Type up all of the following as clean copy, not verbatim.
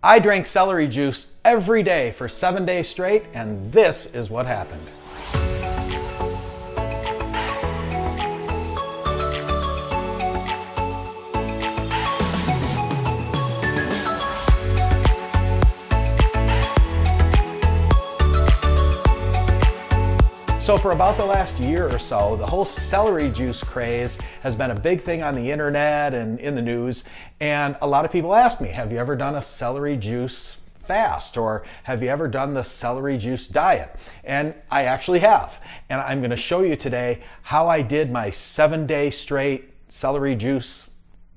I drank celery juice every day for 7 days straight, and this is what happened. So for about the last year or so, the whole celery juice craze has been a big thing on the internet and in the news. And a lot of people ask me, have you ever done a celery juice fast? Or have you ever done the celery juice diet? And I actually have. And I'm going to show you today how I did my 7-day straight celery juice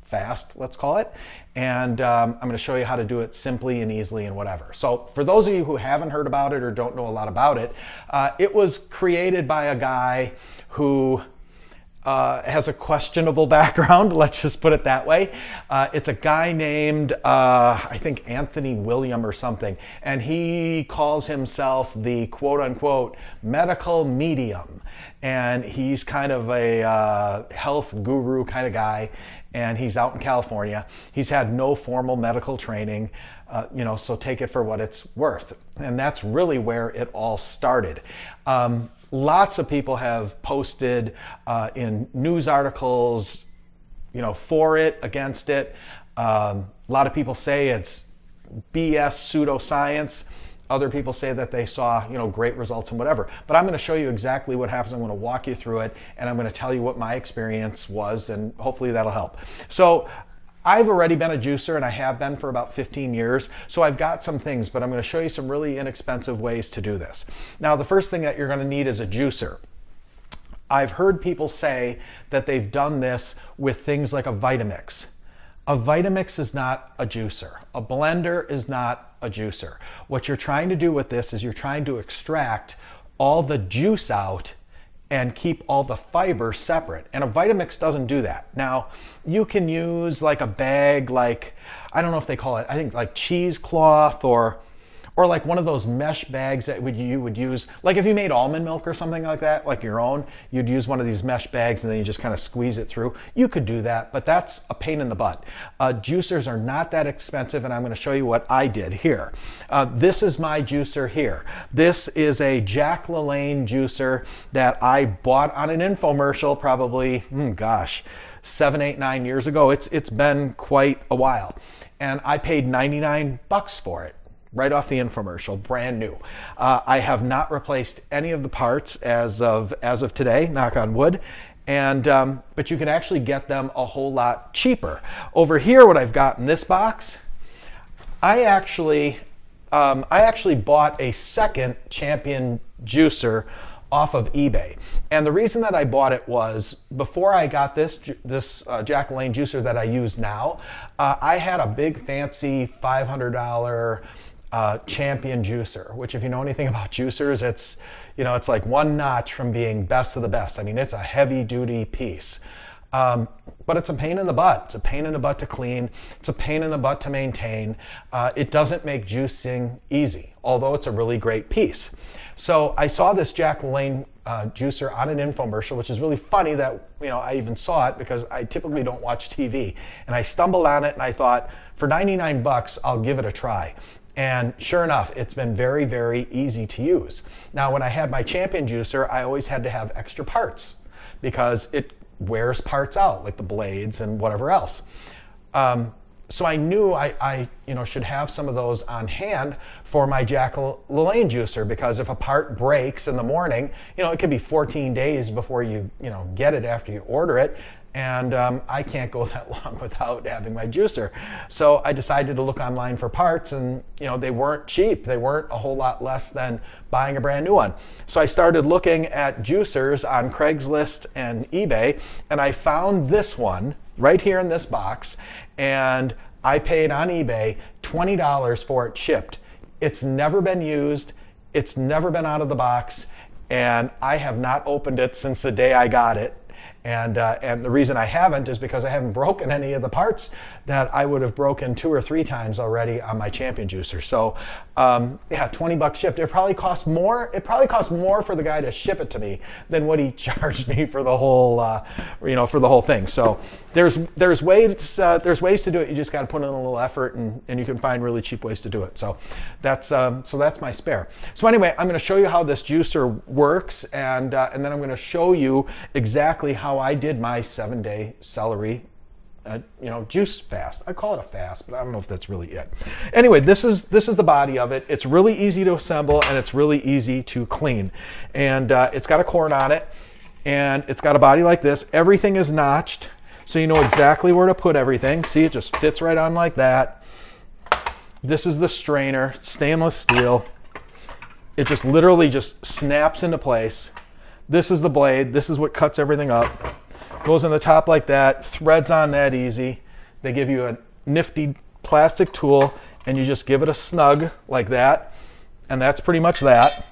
fast, let's call it. And I'm going to show you how to do it simply and easily and whatever. So for those of you who haven't heard about it or don't know a lot about it, it was created by a guy who has a questionable background, let's just put it that way. It's a guy named, I think Anthony William or something, and he calls himself the quote-unquote medical medium. And he's kind of a health guru kind of guy, and he's out in California. He's had no formal medical training, so take it for what it's worth. And that's really where it all started. Lots of people have posted in news articles, for it, against it. A lot of people say it's BS pseudoscience. Other people say that they saw, great results and whatever. But I'm going to show you exactly what happens. I'm going to walk you through it, and I'm going to tell you what my experience was, and hopefully that'll help. So I've already been a juicer, and I have been for about 15 years, so I've got some things, but I'm going to show you some really inexpensive ways to do this. Now, the first thing that you're going to need is a juicer. I've heard people say that they've done this with things like a Vitamix. A Vitamix is not a juicer. A blender is not a juicer. What you're trying to do with this is you're trying to extract all the juice out and keep all the fiber separate. And a Vitamix doesn't do that. Now, you can use like a bag, like, I don't know if they call it, I think like cheesecloth or like one of those mesh bags that you would use, like if you made almond milk or something like that, like your own, you'd use one of these mesh bags and then you just kind of squeeze it through. You could do that, but that's a pain in the butt. Juicers are not that expensive, and I'm going to show you what I did here. This is my juicer here. This is a Jack LaLanne juicer that I bought on an infomercial probably, 7, 8, 9 years ago. It's been quite a while. And I paid $99 for it. Right off the infomercial, brand new. I have not replaced any of the parts as of today, knock on wood. And but you can actually get them a whole lot cheaper. Over here, what I've got in this box, I actually bought a second Champion juicer off of eBay. And the reason that I bought it was, before I got this Jack LaLanne juicer that I use now, I had a big fancy $500 Champion juicer, which, if you know anything about juicers, it's like one notch from being best of the best. I mean, it's a heavy duty piece. But it's a pain in the butt. It's a pain in the butt to clean. It's a pain in the butt to maintain. It doesn't make juicing easy, although it's a really great piece. So I saw this Jack LaLanne juicer on an infomercial, which is really funny that I even saw it, because I typically don't watch TV. And I stumbled on it and I thought, for $99, I'll give it a try. And sure enough, it's been very, very easy to use. Now, when I had my Champion juicer, I always had to have extra parts because it wears parts out, like the blades and whatever else. So I knew I should have some of those on hand for my Jack LaLanne juicer, because if a part breaks in the morning, it could be 14 days before you get it after you order it. And I can't go that long without having my juicer. So I decided to look online for parts, and they weren't cheap. They weren't a whole lot less than buying a brand new one. So I started looking at juicers on Craigslist and eBay, and I found this one right here in this box, and I paid on eBay $20 for it shipped. It's never been used. It's never been out of the box, and I have not opened it since the day I got it. And the reason I haven't is because I haven't broken any of the parts that I would have broken 2 or 3 times already on my Champion juicer. So yeah, $20 shipped. It probably cost more. It probably cost more for the guy to ship it to me than what he charged me for the whole, for the whole thing. So there's ways to do it. You just got to put in a little effort, and you can find really cheap ways to do it. So that's my spare. So anyway, I'm going to show you how this juicer works, and then I'm going to show you exactly how I did my 7-day celery juice fast. I call it a fast, but I don't know if that's really it. Anyway, this is the body of it. It's really easy to assemble, and it's really easy to clean. And it's got a cord on it, and it's got a body like this. Everything is notched, so you know exactly where to put everything. See, it just fits right on like that. This is the strainer, stainless steel. It just literally just snaps into place. This is the blade. This is what cuts everything up. Goes in the top like that, threads on that easy. They give you a nifty plastic tool, and you just give it a snug like that, and that's pretty much that.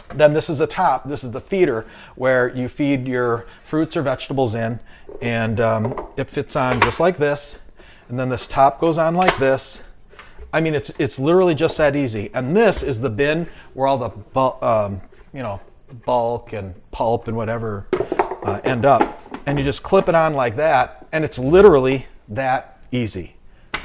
Then this is the top. This is the feeder where you feed your fruits or vegetables in, and it fits on just like this. And then this top goes on like this. I mean, it's literally just that easy. And this is the bin where all the bulk and pulp and whatever end up. And you just clip it on like that, and it's literally that easy.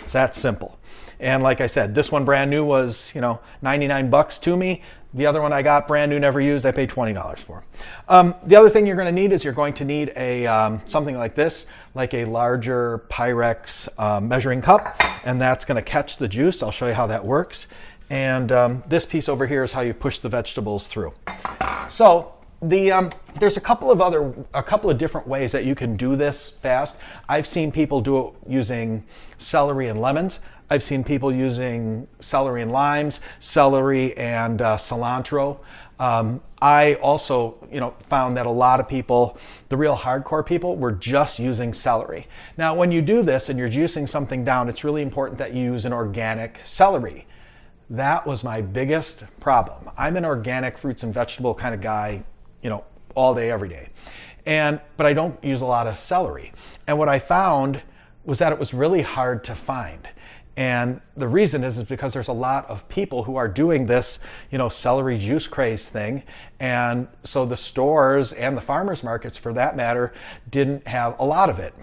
It's that simple. And like I said, this one brand new was, $99 to me. The other one I got brand new, never used, I paid $20 for. The other thing you're going to need is you're going to need a something like this, like a larger Pyrex measuring cup, and that's going to catch the juice. I'll show you how that works. And this piece over here is how you push the vegetables through. So there's a couple of different ways that you can do this fast. I've seen people do it using celery and lemons. I've seen people using celery and limes, celery and cilantro. I also, found that a lot of people, the real hardcore people, were just using celery. Now, when you do this and you're juicing something down, it's really important that you use an organic celery. That was my biggest problem. I'm an organic fruits and vegetable kind of guy, all day, every day. But I don't use a lot of celery. And what I found was that it was really hard to find. And the reason is because there's a lot of people who are doing this, celery juice craze thing. And so the stores and the farmers markets, for that matter, didn't have a lot of it.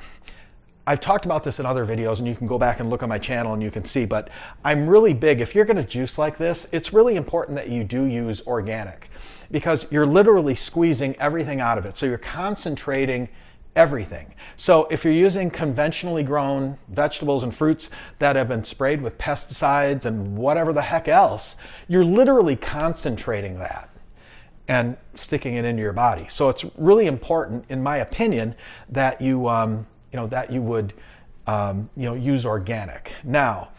I've talked about this in other videos, and you can go back and look on my channel and you can see, but I'm really big. If you're going to juice like this, it's really important that you do use organic, because you're literally squeezing everything out of it. So you're concentrating everything. So if you're using conventionally grown vegetables and fruits that have been sprayed with pesticides and whatever the heck else, you're literally concentrating that and sticking it into your body. So it's really important, in my opinion, that you would use organic. Now,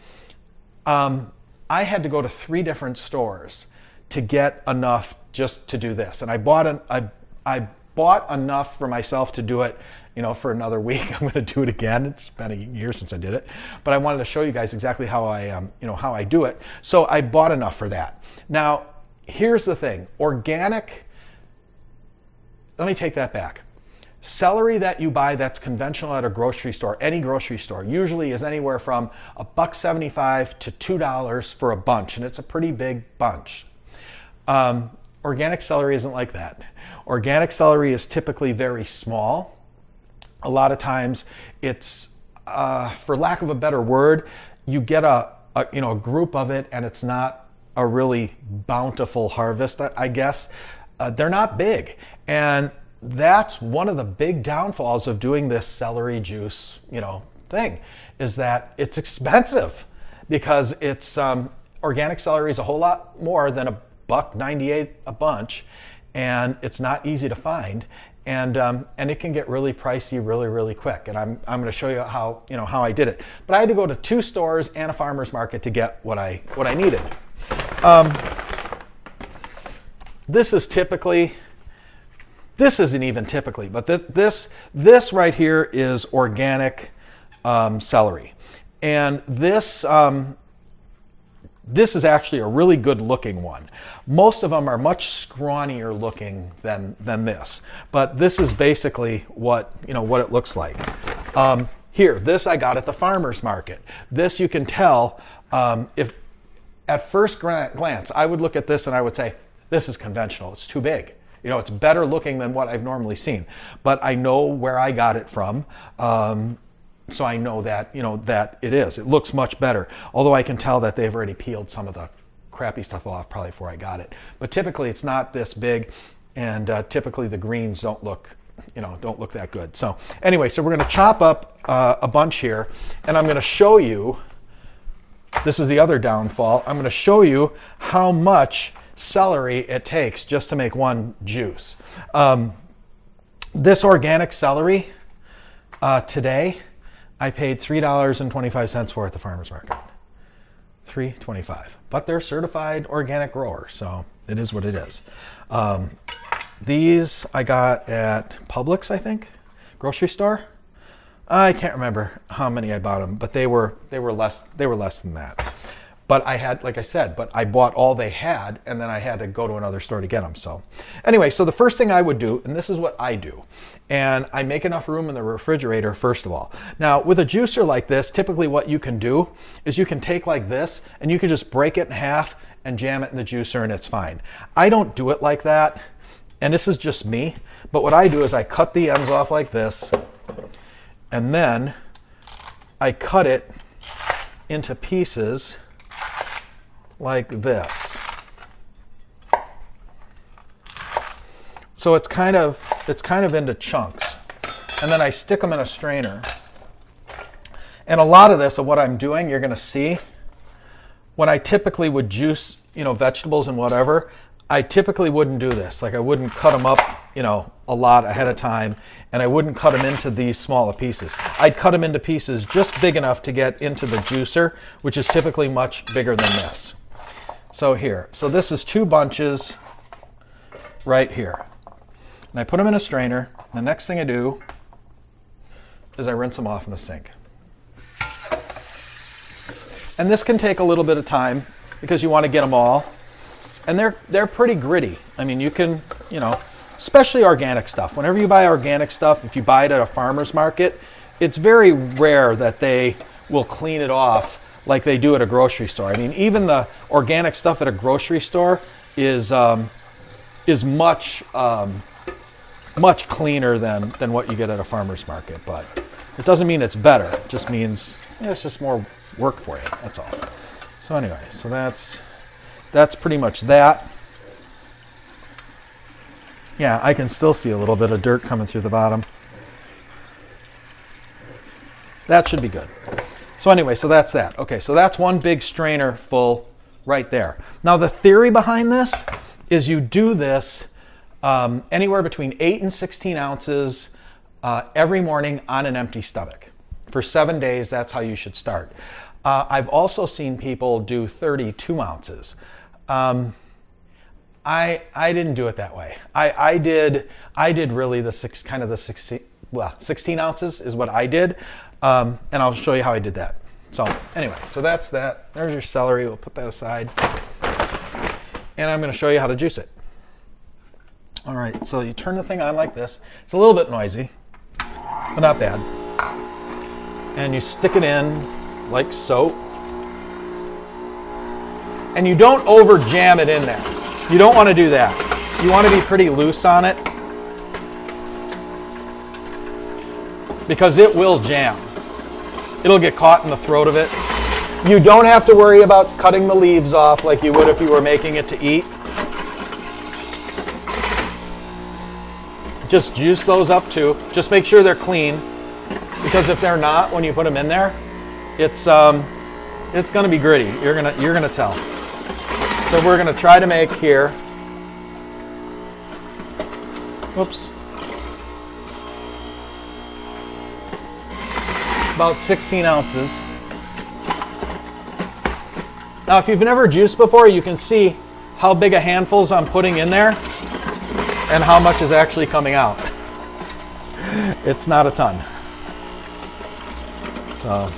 I had to go to 3 different stores to get enough just to do this, and I bought enough for myself to do it, for another week. I'm going to do it again. It's been a year since I did it, but I wanted to show you guys exactly how I do it. So I bought enough for that. Now, here's the thing: organic. Let me take that back. Celery that you buy that's conventional at a grocery store, any grocery store, usually is anywhere from $1.75 to $2 for a bunch, and it's a pretty big bunch. Organic celery isn't like that. Organic celery is typically very small. A lot of times it's, for lack of a better word, you get a group of it, and it's not a really bountiful harvest, I guess. They're not big. And that's one of the big downfalls of doing this celery juice, thing, is that it's expensive, because it's, organic celery is a whole lot more than $1.98 a bunch, and it's not easy to find, and it can get really pricey really quick. And I'm going to show you how I did it. But I had to go to 2 stores and a farmer's market to get what I needed. This isn't even typically, but this right here is organic celery, and this This is actually a really good looking one. Most of them are much scrawnier looking than this, but this is basically what, what it looks like. Here, this I got at the farmer's market. This you can tell, if at first glance, I would look at this and I would say, this is conventional, it's too big. It's better looking than what I've normally seen, but I know where I got it from. So I know that, that it is. It looks much better. Although I can tell that they've already peeled some of the crappy stuff off probably before I got it. But typically it's not this big, and typically the greens don't look that good. So anyway, so we're going to chop up a bunch here, and I'm going to show you, this is the other downfall, I'm going to show you how much celery it takes just to make one juice. This organic celery today, I paid $3.25 for at the farmer's market. $3.25. But they're certified organic growers, so it is what it is. These I got at Publix, I think, grocery store. I can't remember how many I bought them, but they were less than that. But I had, like I said, but I bought all they had, and then I had to go to another store to get them. So anyway, so the first thing I would do, and this is what I do, and I make enough room in the refrigerator first of all. Now with a juicer like this, typically what you can do is you can take like this and you can just break it in half and jam it in the juicer and it's fine. I don't do it like that, and this is just me, but what I do is I cut the ends off like this, and then I cut it into pieces like this. So it's kind of into chunks, and then I stick them in a strainer. And a lot of this, of what I'm doing, you're going to see when I typically would juice, vegetables and whatever. I typically wouldn't do this. Like I wouldn't cut them up, a lot ahead of time, and I wouldn't cut them into these smaller pieces. I'd cut them into pieces just big enough to get into the juicer, which is typically much bigger than this. So here, so this is 2 bunches right here. And I put them in a strainer. The next thing I do is I rinse them off in the sink. And this can take a little bit of time because you want to get them all. And they're pretty gritty. I mean, you can, especially organic stuff. Whenever you buy organic stuff, if you buy it at a farmer's market, it's very rare that they will clean it off like they do at a grocery store. I mean, even the organic stuff at a grocery store is much much cleaner than what you get at a farmer's market. But it doesn't mean it's better. It just means it's just more work for you. That's all. So anyway, so that's pretty much that. Yeah, I can still see a little bit of dirt coming through the bottom. That should be good. So anyway, so that's that. Okay, so that's one big strainer full right there. Now the theory behind this is you do this anywhere between 8 and 16 ounces every morning on an empty stomach. For 7 days, that's how you should start. I've also seen people do 32 ounces. I didn't do it that way. I did really the 16 ounces is what I did. And I'll show you how I did that. So anyway, so that's that. There's your celery. We'll put that aside. And I'm going to show you how to juice it. All right, so you turn the thing on like this. It's a little bit noisy, but not bad. And you stick it in like so. And you don't over jam it in there. You don't want to do that. You want to be pretty loose on it because it will jam. It'll get caught in the throat of it. You don't have to worry about cutting the leaves off like you would if you were making it to eat. Just juice those up too. Just make sure they're clean, because if they're not, when you put them in there, it's going to be gritty. You're gonna tell. So we're gonna try to make here. Whoops. About 16 ounces. Now, if you've never juiced before, you can see how big a handfuls I'm putting in there and how much is actually coming out. It's not a ton. So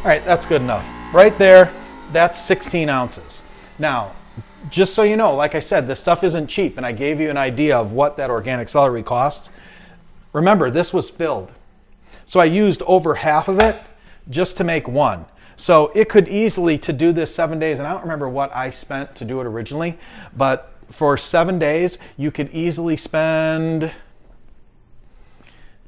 All right, that's good enough. Right there, that's 16 ounces. Now, just so you know, like I said, this stuff isn't cheap, and I gave you an idea of what that organic celery costs. Remember, this was filled. So I used over half of it just to make one. So it could easily, to do this 7 days, and I don't remember what I spent to do it originally, but for 7 days, you could easily spend,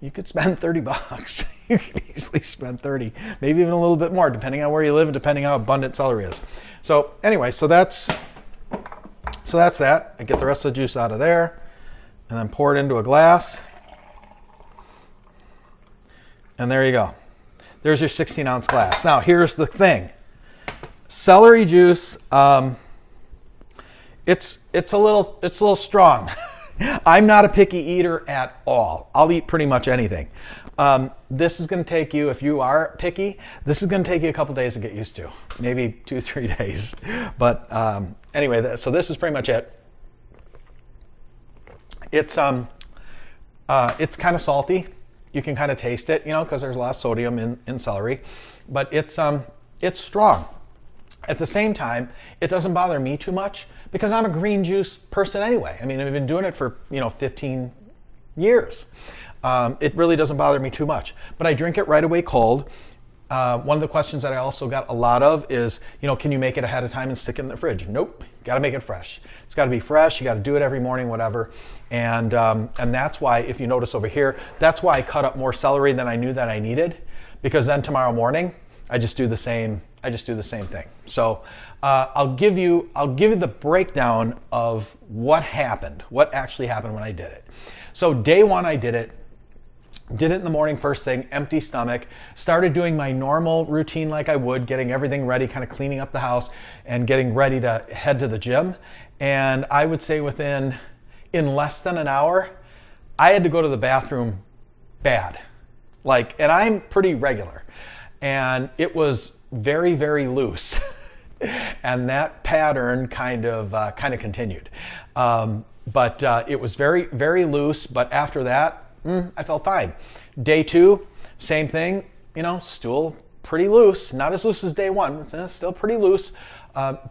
you could spend 30 bucks. You could easily spend 30, maybe even a little bit more, depending on where you live and depending how abundant celery is. So anyway, so that's that. I get the rest of the juice out of there and then pour it into a glass. And there you go. There's your 16-ounce glass. Now, here's the thing. Celery juice, it's a little strong. I'm not a picky eater at all. I'll eat pretty much anything. This is going to take you, if you are picky, this is going to take you a couple days to get used to. Maybe 2-3 days. But anyway, so this is pretty much it. It's kind of salty. You can kind of taste it, because there's a lot of sodium in celery, but it's strong. At the same time, it doesn't bother me too much because I'm a green juice person anyway. I mean, I've been doing it for 15 years. It really doesn't bother me too much, but I drink it right away cold. One of the questions that I also got a lot of is, can you make it ahead of time and stick it in the fridge? Nope, got to make it fresh. It's got to be fresh. You got to do it every morning, whatever. And that's why, if you notice over here, that's why I cut up more celery than I knew that I needed, because then tomorrow morning I just do the same. I just do the same thing. So I'll give you the breakdown of what happened, what actually happened when I did it. So day one, I did it in the morning, first thing, empty stomach, started doing my normal routine like I would, getting everything ready, kind of cleaning up the house and getting ready to head to the gym. And I would say in less than an hour, I had to go to the bathroom bad. And I'm pretty regular. And it was very, very loose. And that pattern kind of continued. But it was very, very loose. But after that, I felt fine. Day two, same thing, stool pretty loose, not as loose as day one, still pretty loose.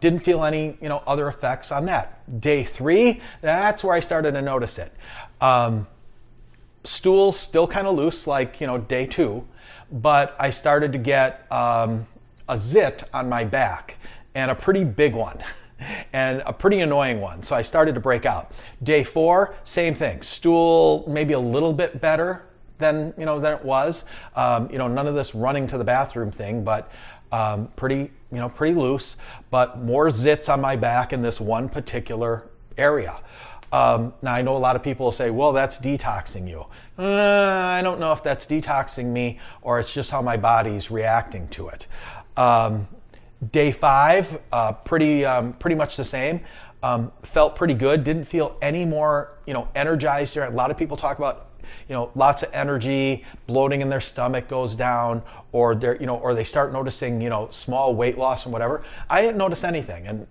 Didn't feel any, other effects on that. Day three, that's where I started to notice it. Stool still kind of loose, like, day two, but I started to get a zit on my back, and a pretty big one. And a pretty annoying one. So I started to break out. Day four, same thing. Stool maybe a little bit better than it was. None of this running to the bathroom thing, but pretty loose. But more zits on my back in this one particular area. Now I know a lot of people will say, well, that's detoxing you. I don't know if that's detoxing me or it's just how my body's reacting to it. Day five, pretty much the same. Felt pretty good. Didn't feel any more, energized here. A lot of people talk about, lots of energy, bloating in their stomach goes down, or or they start noticing, small weight loss and whatever. I didn't notice anything, and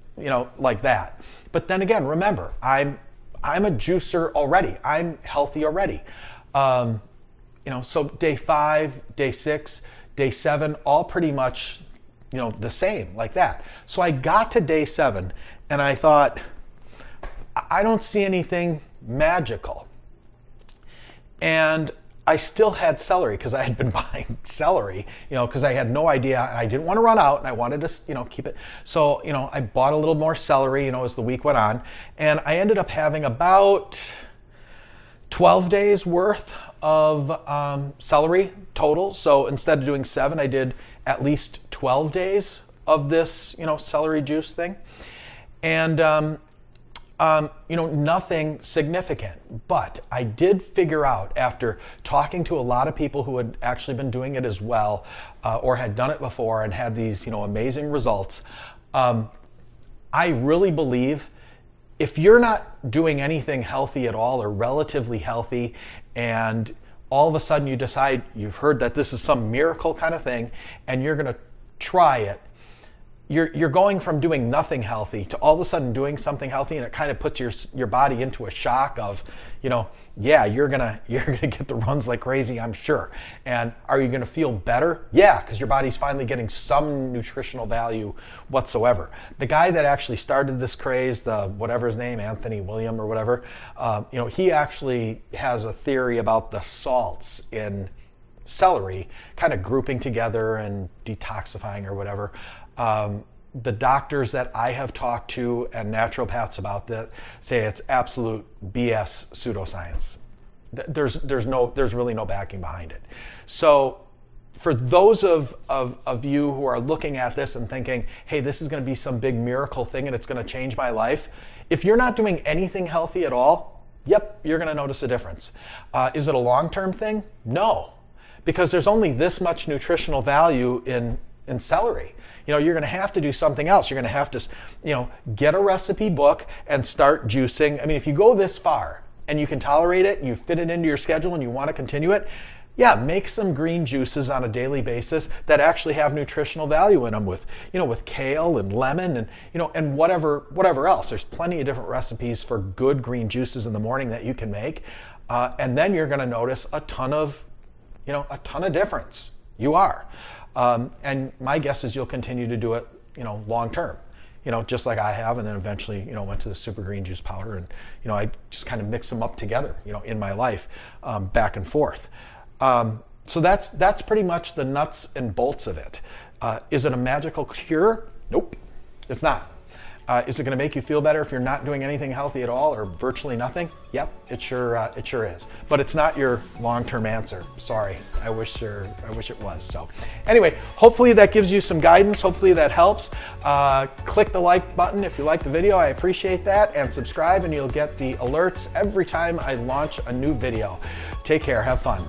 like that. But then again, remember, I'm a juicer already. I'm healthy already. So day 5, day 6, day 7, all pretty much the same, like that. So I got to day 7 and I thought, I don't see anything magical. And I still had celery because I had been buying celery, because I had no idea and I didn't want to run out and I wanted to, keep it. So, I bought a little more celery, as the week went on, and I ended up having about 12 days worth of celery total. So instead of doing 7, I did at least 12 days of this, celery juice thing. And, nothing significant. But I did figure out, after talking to a lot of people who had actually been doing it as well, or had done it before and had these, amazing results, I really believe if you're not doing anything healthy at all or relatively healthy, and all of a sudden you decide you've heard that this is some miracle kind of thing and you're going to try it, you're going from doing nothing healthy to all of a sudden doing something healthy, and it kind of puts your body into a shock of, yeah, you're gonna get the runs like crazy, I'm sure. And are you gonna feel better? Yeah, because your body's finally getting some nutritional value whatsoever. The guy that actually started this craze, the whatever his name, Anthony William or whatever, he actually has a theory about the salts in celery kind of grouping together and detoxifying or whatever. The doctors that I have talked to and naturopaths about that say it's absolute BS pseudoscience. There's really no backing behind it. So for those of you who are looking at this and thinking, hey, this is going to be some big miracle thing and it's going to change my life, if you're not doing anything healthy at all, yep, you're going to notice a difference. Is it a long-term thing? No, because there's only this much nutritional value in celery. You're going to have to do something else. You're going to have to, get a recipe book and start juicing. I mean, if you go this far and you can tolerate it and you fit it into your schedule and you want to continue it, yeah, make some green juices on a daily basis that actually have nutritional value in them with kale and lemon and, and whatever else. There's plenty of different recipes for good green juices in the morning that you can make. And then you're going to notice a ton of difference. You are. And my guess is you'll continue to do it, long term, just like I have, and then eventually, went to the super green juice powder, and, I just kind of mix them up together, in my life, back and forth. So that's pretty much the nuts and bolts of it. Is it a magical cure? Nope, it's not. Is it going to make you feel better if you're not doing anything healthy at all or virtually nothing? Yep, it sure is. But it's not your long-term answer. Sorry, I wish it was. So anyway, hopefully that gives you some guidance. Hopefully that helps. Click the like button if you like the video. I appreciate that. And subscribe and you'll get the alerts every time I launch a new video. Take care. Have fun.